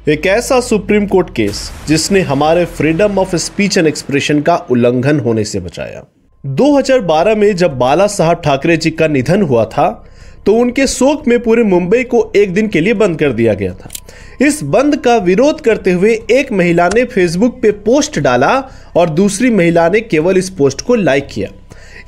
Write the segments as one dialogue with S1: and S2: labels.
S1: एक ऐसा supreme court case जिसने हमारे freedom of speech and expression का उल्लंघन होने से बचाया। 2012 में जब बाला साहब ठाकरे जी का निधन हुआ था तो उनके शोक में पूरे मुंबई को एक दिन के लिए बंद कर दिया गया था। इस बंद का विरोध करते हुए एक महिला ने फेसबुक पे पोस्ट डाला और दूसरी महिला ने केवल इस पोस्ट को लाइक किया।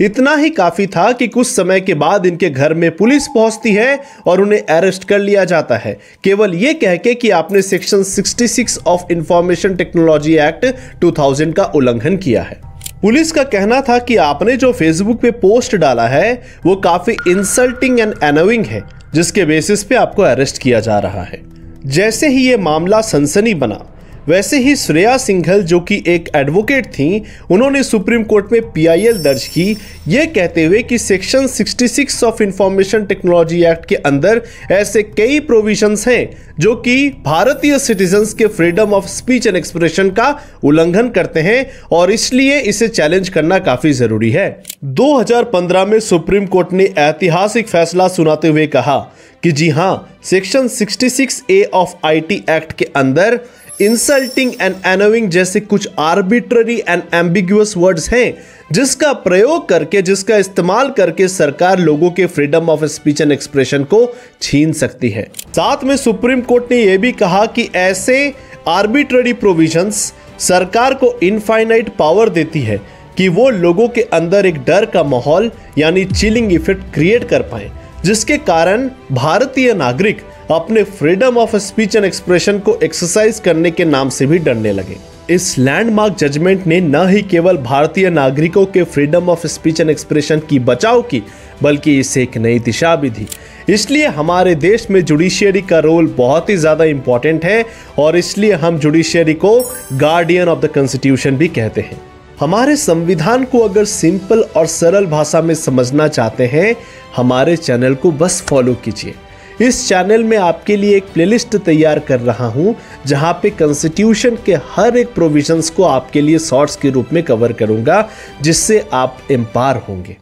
S1: इतना ही काफी था कि कुछ समय के बाद इनके घर में पुलिस पहुंचती है और उन्हें अरेस्ट कर लिया जाता है, केवल ये कह के कि आपने section 66 of information technology act 2000 का उल्लंघन किया है। पुलिस का कहना था कि आपने जो फेसबुक पे पोस्ट डाला है वो काफी इंसल्टिंग एंड एनोइंग है, जिसके बेसिस पे आपको अरेस्ट किया जा रहा है। जैसे ही ये मामला सनसनी बना, वैसे ही श्रेया सिंघल जो कि एक एडवोकेट थी, उन्होंने सुप्रीम कोर्ट में पीआईएल दर्ज की, ये कहते हुए कि section 66 of information technology act के अंदर ऐसे कई प्रोविजंस हैं जो कि भारतीय सिटीजन्स के freedom of speech and expression का उल्लंघन करते हैं और इसलिए इसे चैलेंज करना काफी जरूरी है। 2015 में सुप्रीम कोर्ट ने ऐतिहासिक फैसला सुनाते हुए कहा कि जी हां, section 66A of IT act के अंदर इंसल्टिंग एंड एनोइंग जैसे कुछ आर्बिट्ररी एंड एम्बिगुअस वर्ड्स हैं जिसका प्रयोग करके, जिसका इस्तेमाल करके सरकार लोगों के freedom of speech and expression को छीन सकती है। साथ में सुप्रीम कोर्ट ने यह भी कहा कि ऐसे आर्बिट्ररी प्रोविजंस सरकार को इनफाइनाइट पावर देती है कि वो लोगों के अंदर एक डर का माहौल यानी चिलिंग इफेक्ट क्रिएट कर पाए, जिसके कारण भारतीय नागरिक अपने freedom of speech and expression को एक्सरसाइज करने के नाम से भी डरने लगे। इस लैंडमार्क जजमेंट ने न ही केवल भारतीय नागरिकों के freedom of speech and expression की बचाव की, बल्कि इसे एक नई दिशा भी दी। इसलिए हमारे देश में जुडिशियरी का रोल बहुत ही ज्यादा इंपॉर्टेंट है और इसलिए हम जुडिशियरी को गार्डियन ऑफ द कॉन्स्टिट्यूशन भी कहते हैं। हमारे संविधान को अगर सिंपल और सरल भाषा में समझना चाहते हैं, हमारे चैनल को बस फॉलो कीजिए। इस चैनल में आपके लिए एक प्लेलिस्ट तैयार कर रहा हूं जहां पे कॉन्स्टिट्यूशन के हर एक प्रोविजंस को आपके लिए शॉर्ट्स के रूप में कवर करूंगा, जिससे आप एम्पावर होंगे।